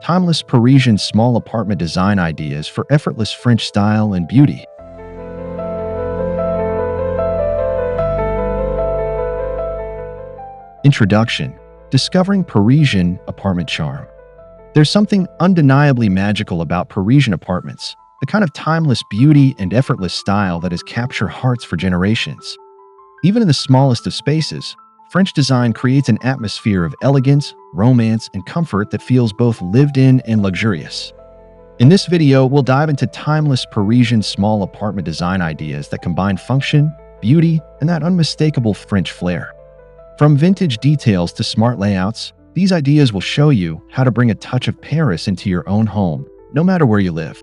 timeless Parisian small apartment design ideas for effortless French style and beauty. Introduction: Discovering Parisian apartment charm. There's something undeniably magical about Parisian apartments, the kind of timeless beauty and effortless style that has captured hearts for generations. Even in the smallest of spaces, French design creates an atmosphere of elegance, romance, and comfort that feels both lived in and luxurious. In this video, we'll dive into timeless Parisian small apartment design ideas that combine function, beauty, and that unmistakable French flair. From vintage details to smart layouts, these ideas will show you how to bring a touch of Paris into your own home, no matter where you live.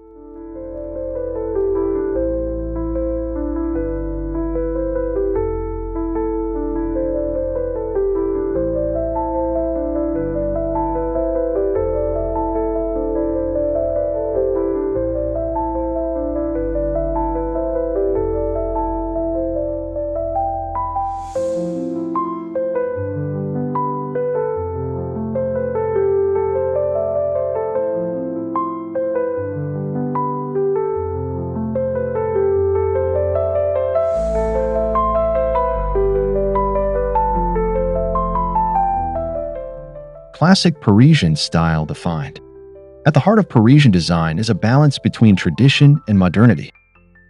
Classic Parisian style defined. At the heart of Parisian design is a balance between tradition and modernity.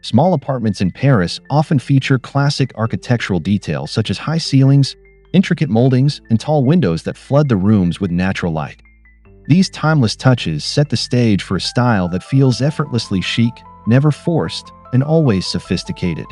Small apartments in Paris often feature classic architectural details such as high ceilings, intricate moldings, and tall windows that flood the rooms with natural light. These timeless touches set the stage for a style that feels effortlessly chic, never forced, and always sophisticated.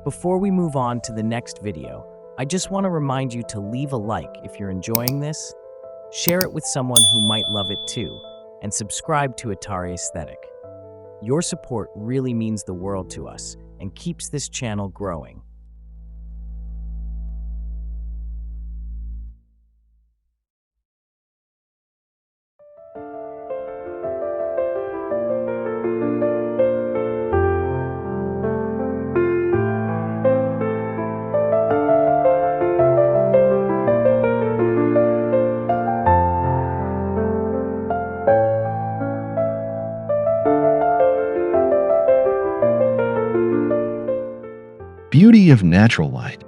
Before we move on to the next video, I just want to remind you to leave a like if you're enjoying this, share it with someone who might love it too, and subscribe to Atari Aesthetic. Your support really means the world to us and keeps this channel growing. Beauty of natural light.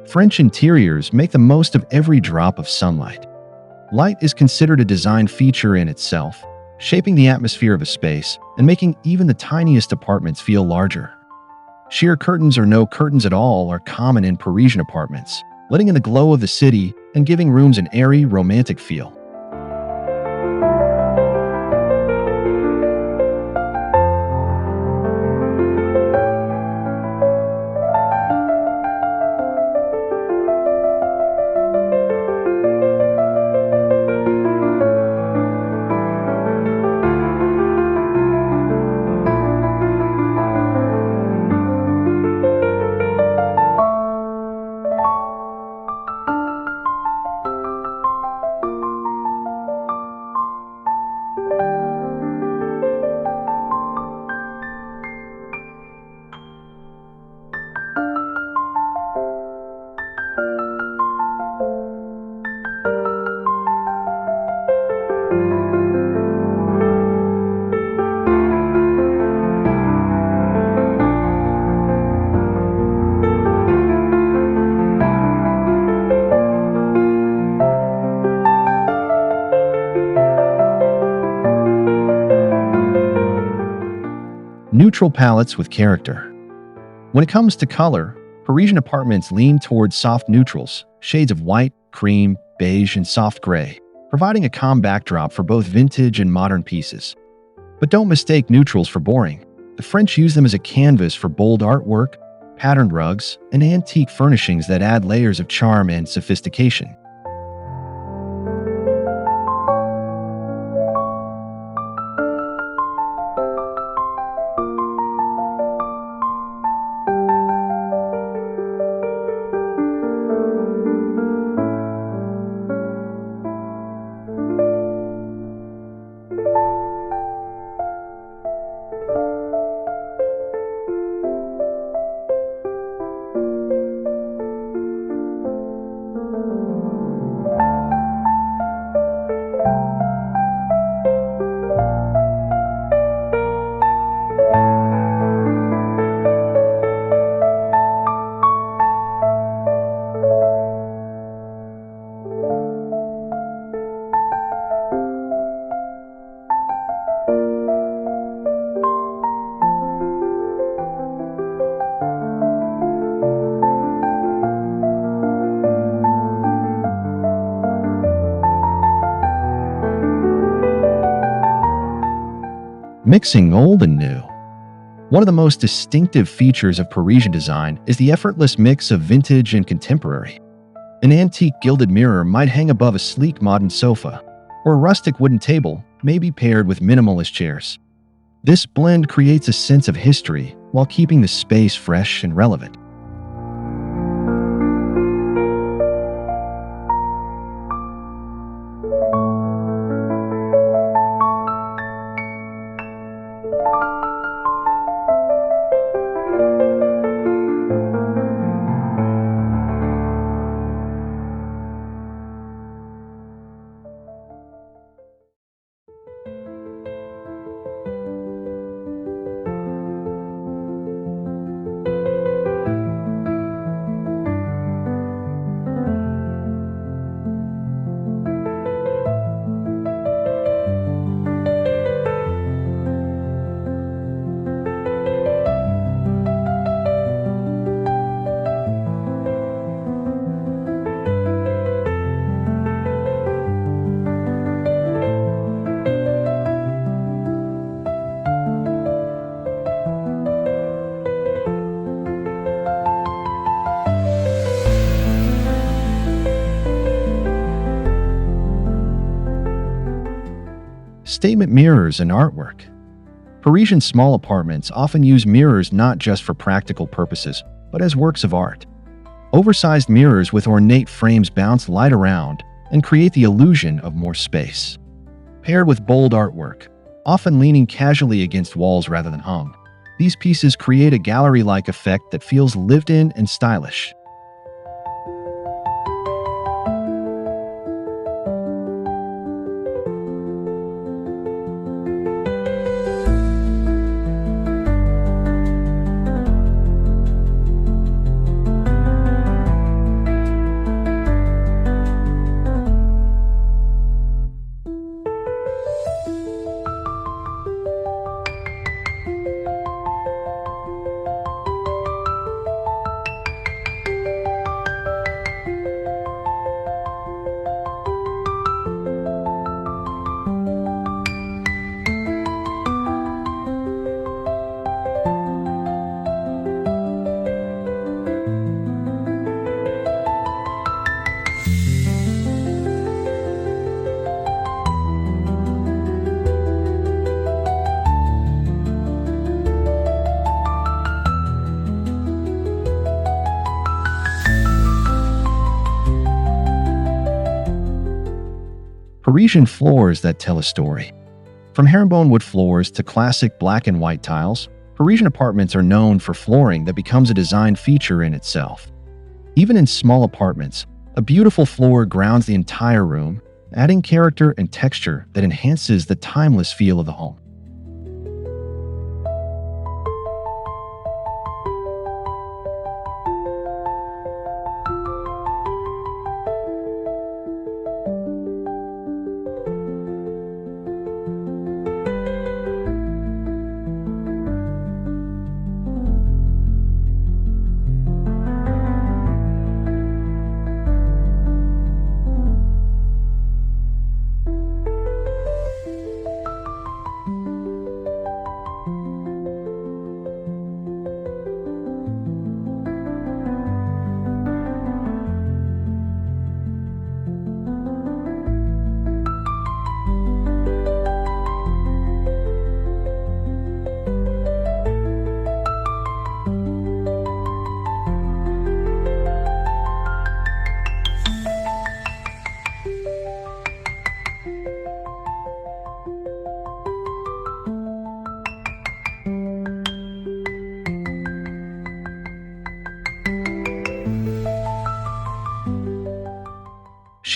French interiors make the most of every drop of sunlight. Light is considered a design feature in itself, shaping the atmosphere of a space and making even the tiniest apartments feel larger. Sheer curtains or no curtains at all are common in Parisian apartments, letting in the glow of the city and giving rooms an airy, romantic feel. Neutral palettes with character. When it comes to color, Parisian apartments lean towards soft neutrals, shades of white, cream, beige, and soft gray, providing a calm backdrop for both vintage and modern pieces. But don't mistake neutrals for boring. The French use them as a canvas for bold artwork, patterned rugs, and antique furnishings that add layers of charm and sophistication. Mixing old and new. One of the most distinctive features of Parisian design is the effortless mix of vintage and contemporary. An antique gilded mirror might hang above a sleek modern sofa, or a rustic wooden table may be paired with minimalist chairs. This blend creates a sense of history while keeping the space fresh and relevant. Statement mirrors and artwork. Parisian small apartments often use mirrors not just for practical purposes, but as works of art. Oversized mirrors with ornate frames bounce light around and create the illusion of more space. Paired with bold artwork, often leaning casually against walls rather than hung, these pieces create a gallery-like effect that feels lived in and stylish. Parisian floors that tell a story. From herringbone wood floors to classic black and white tiles, Parisian apartments are known for flooring that becomes a design feature in itself. Even in small apartments, a beautiful floor grounds the entire room, adding character and texture that enhances the timeless feel of the home.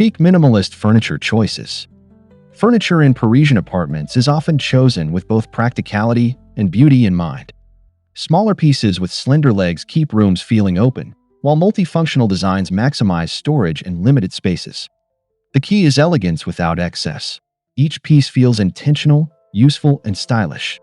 Chic minimalist furniture choices. Furniture in Parisian apartments is often chosen with both practicality and beauty in mind. Smaller pieces with slender legs keep rooms feeling open, while multifunctional designs maximize storage in limited spaces. The key is elegance without excess. Each piece feels intentional, useful, and stylish.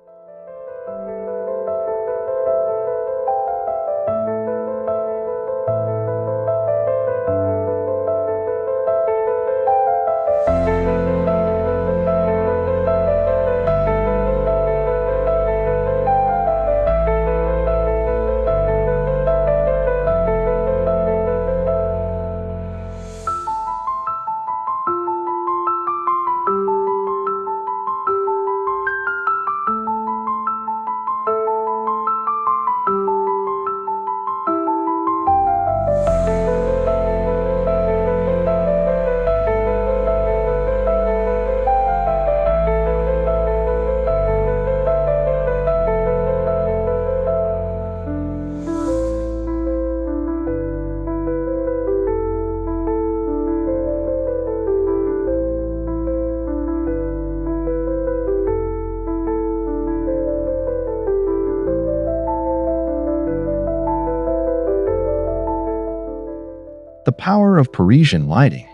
power of Parisian lighting.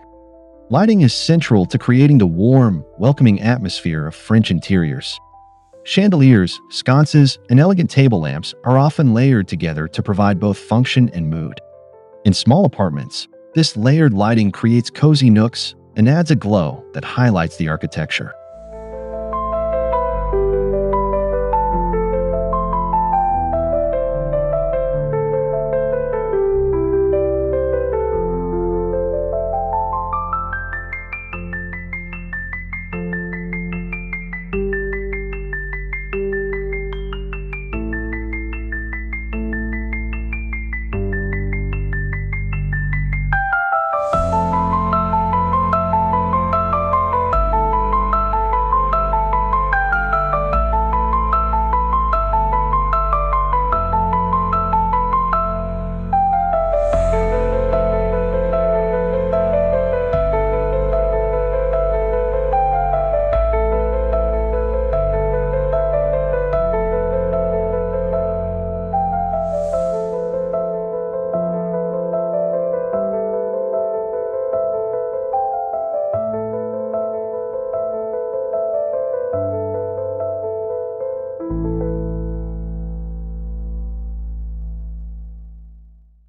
Lighting is central to creating the warm, welcoming atmosphere of French interiors. Chandeliers, sconces, and elegant table lamps are often layered together to provide both function and mood. In small apartments, this layered lighting creates cozy nooks and adds a glow that highlights the architecture.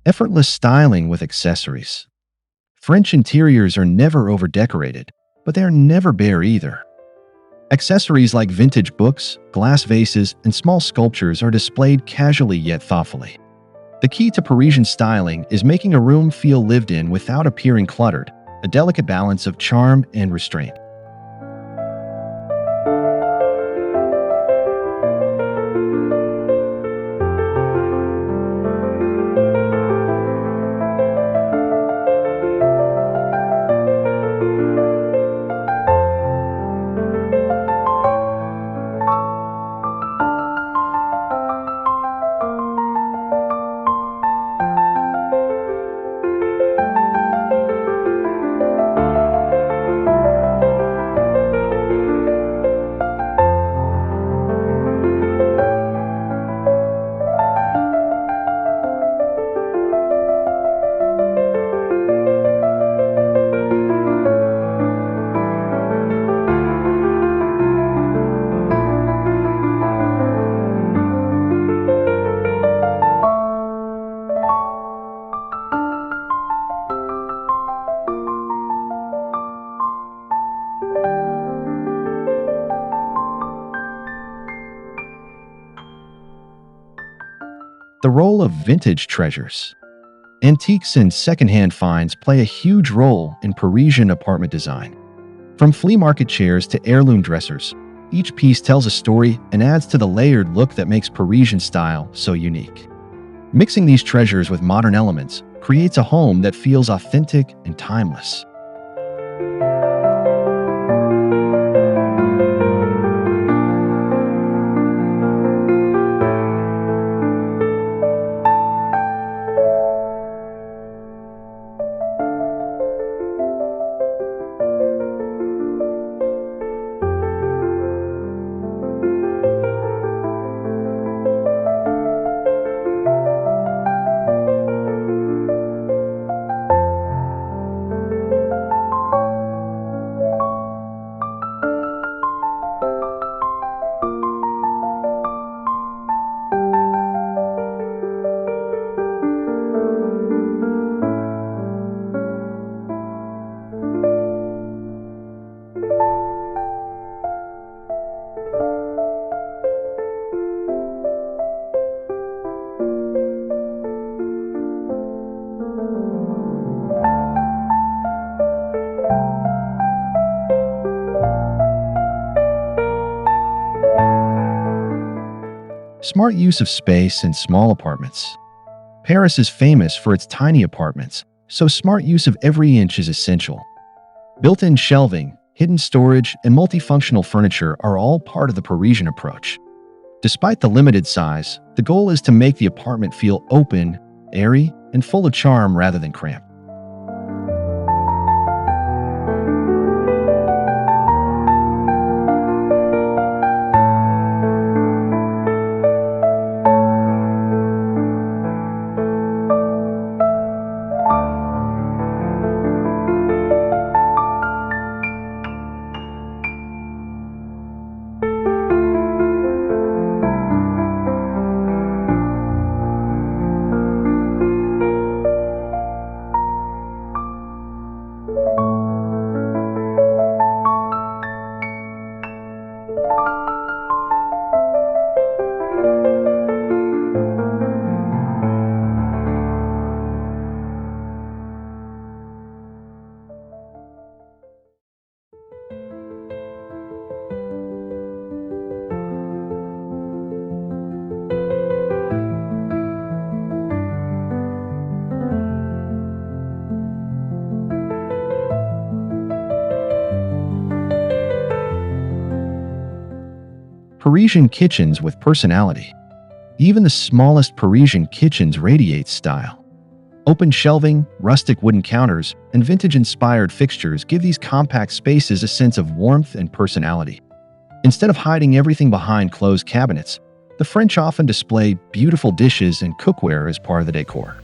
Effortless styling with accessories. French interiors are never over-decorated, but they are never bare either. Accessories like vintage books, glass vases, and small sculptures are displayed casually yet thoughtfully. The key to Parisian styling is making a room feel lived in without appearing cluttered, a delicate balance of charm and restraint. The role of vintage treasures. Antiques and secondhand finds play a huge role in Parisian apartment design. From flea market chairs to heirloom dressers, each piece tells a story and adds to the layered look that makes Parisian style so unique. Mixing these treasures with modern elements creates a home that feels authentic and timeless. Smart use of space in small apartments. Paris is famous for its tiny apartments, so smart use of every inch is essential. Built-in shelving, hidden storage, and multifunctional furniture are all part of the Parisian approach. Despite the limited size, the goal is to make the apartment feel open, airy, and full of charm rather than cramped. Parisian kitchens with personality. Even the smallest Parisian kitchens radiate style. Open shelving, rustic wooden counters, and vintage-inspired fixtures give these compact spaces a sense of warmth and personality. Instead of hiding everything behind closed cabinets, the French often display beautiful dishes and cookware as part of the decor.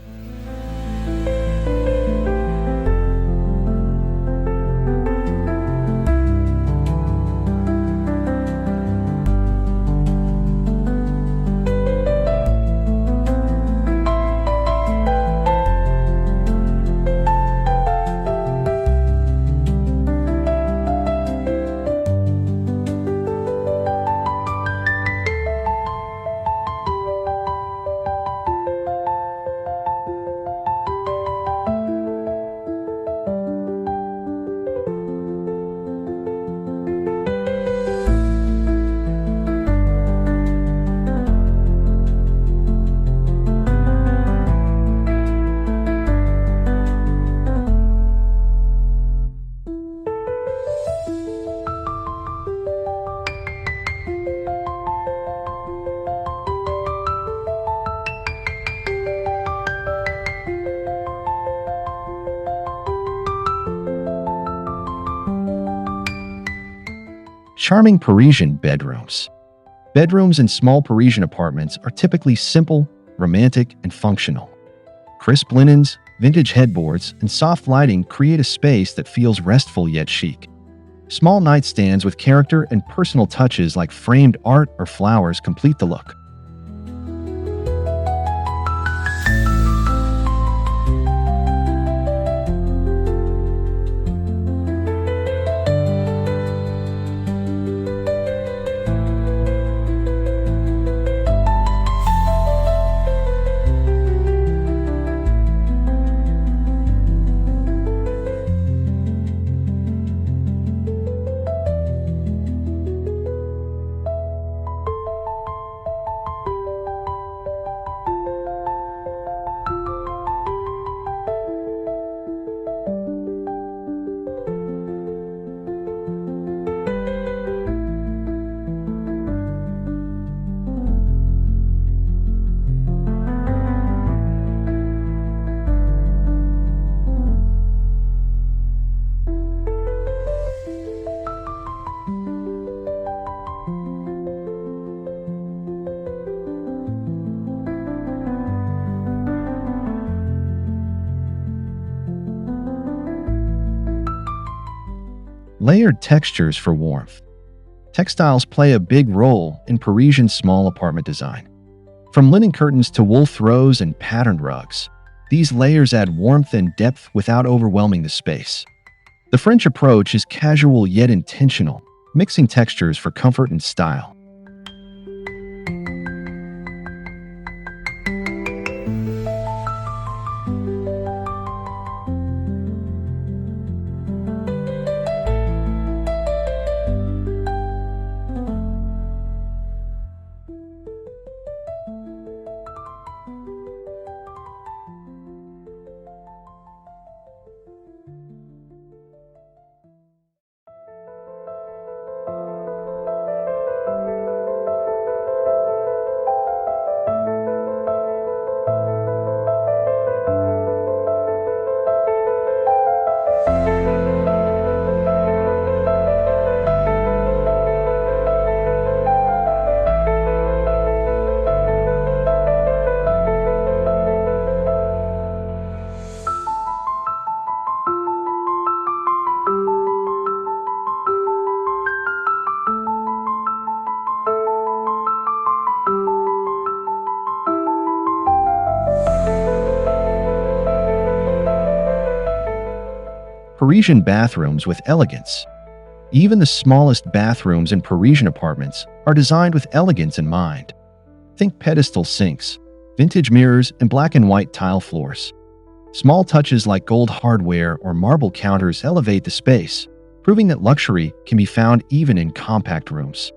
Charming Parisian bedrooms. Bedrooms in small Parisian apartments are typically simple, romantic, and functional. Crisp linens, vintage headboards, and soft lighting create a space that feels restful yet chic. Small nightstands with character and personal touches like framed art or flowers complete the look. Layered textures for warmth. Textiles play a big role in Parisian small apartment design. From linen curtains to wool throws and patterned rugs, these layers add warmth and depth without overwhelming the space. The French approach is casual yet intentional, mixing textures for comfort and style. Parisian bathrooms with elegance. Even the smallest bathrooms in Parisian apartments are designed with elegance in mind. Think pedestal sinks, vintage mirrors, and black and white tile floors. Small touches like gold hardware or marble counters elevate the space, proving that luxury can be found even in compact rooms.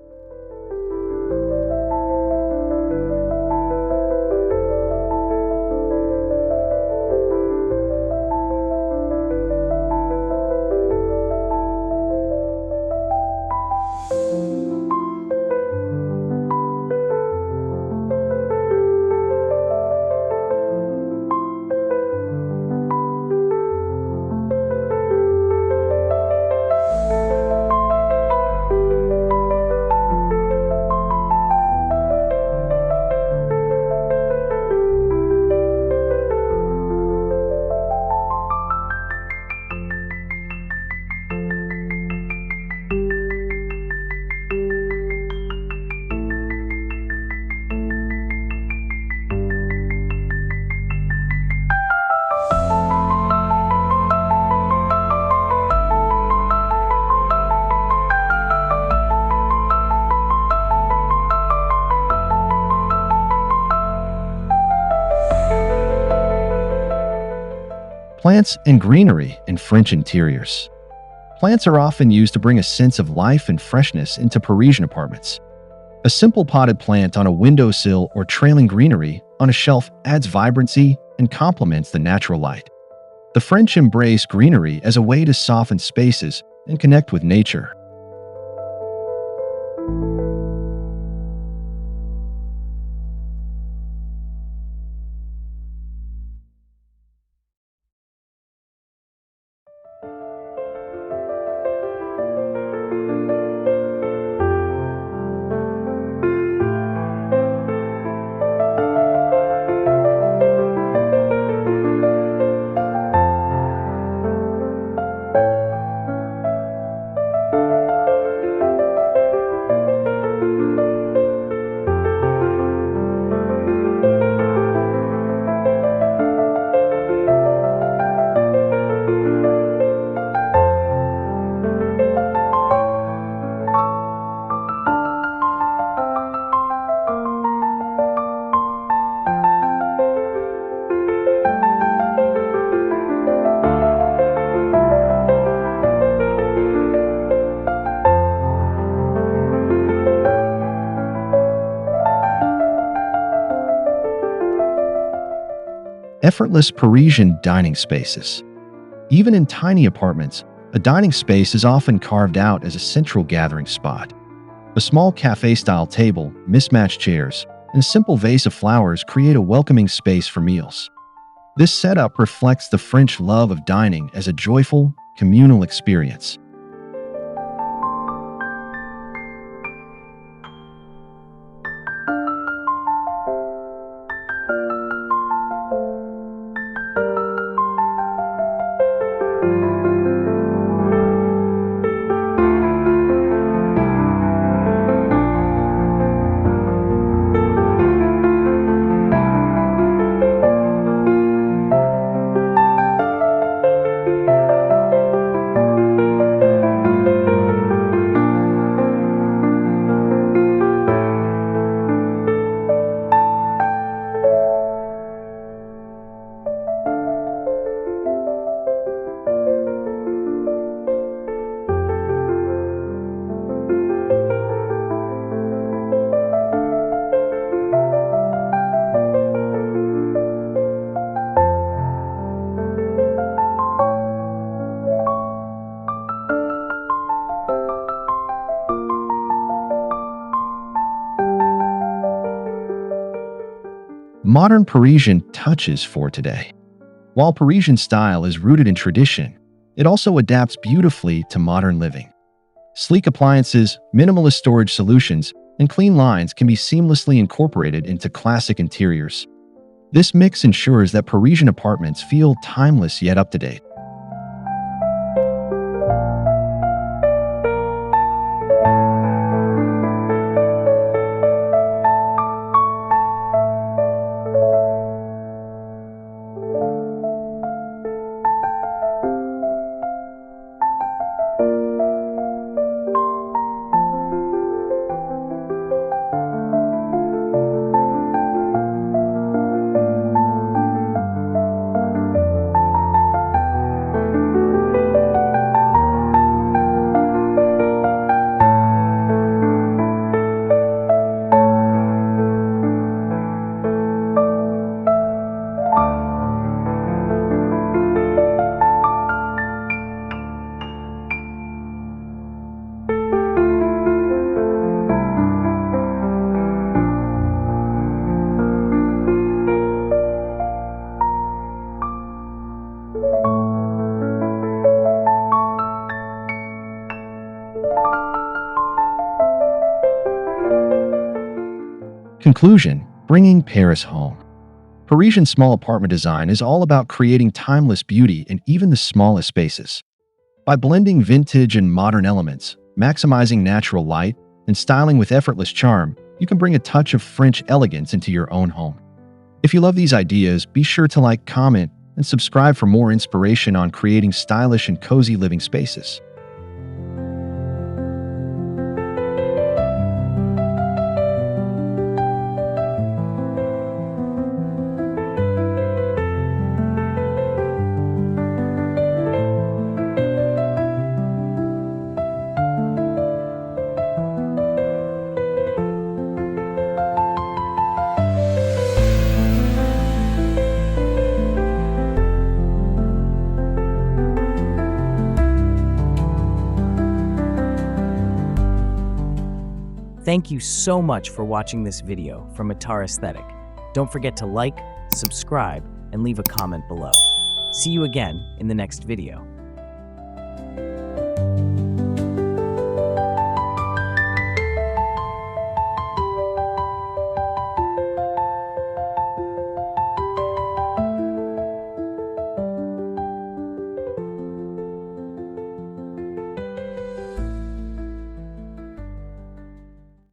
Plants and greenery in French interiors. Plants are often used to bring a sense of life and freshness into Parisian apartments. A simple potted plant on a windowsill or trailing greenery on a shelf adds vibrancy and complements the natural light. The French embrace greenery as a way to soften spaces and connect with nature. Effortless Parisian dining spaces. Even in tiny apartments, a dining space is often carved out as a central gathering spot. A small cafe-style table, mismatched chairs, and a simple vase of flowers create a welcoming space for meals. This setup reflects the French love of dining as a joyful, communal experience. Modern Parisian touches for today. While Parisian style is rooted in tradition, it also adapts beautifully to modern living. Sleek appliances, minimalist storage solutions, and clean lines can be seamlessly incorporated into classic interiors. This mix ensures that Parisian apartments feel timeless yet up to date. Conclusion: bringing Paris home. Parisian small apartment design is all about creating timeless beauty in even the smallest spaces. By blending vintage and modern elements, maximizing natural light, and styling with effortless charm, you can bring a touch of French elegance into your own home. If you love these ideas, be sure to like, comment, and subscribe for more inspiration on creating stylish and cozy living spaces. Thank you so much for watching this video from Atar Aesthetic. Don't forget to like, subscribe, and leave a comment below. See you again in the next video.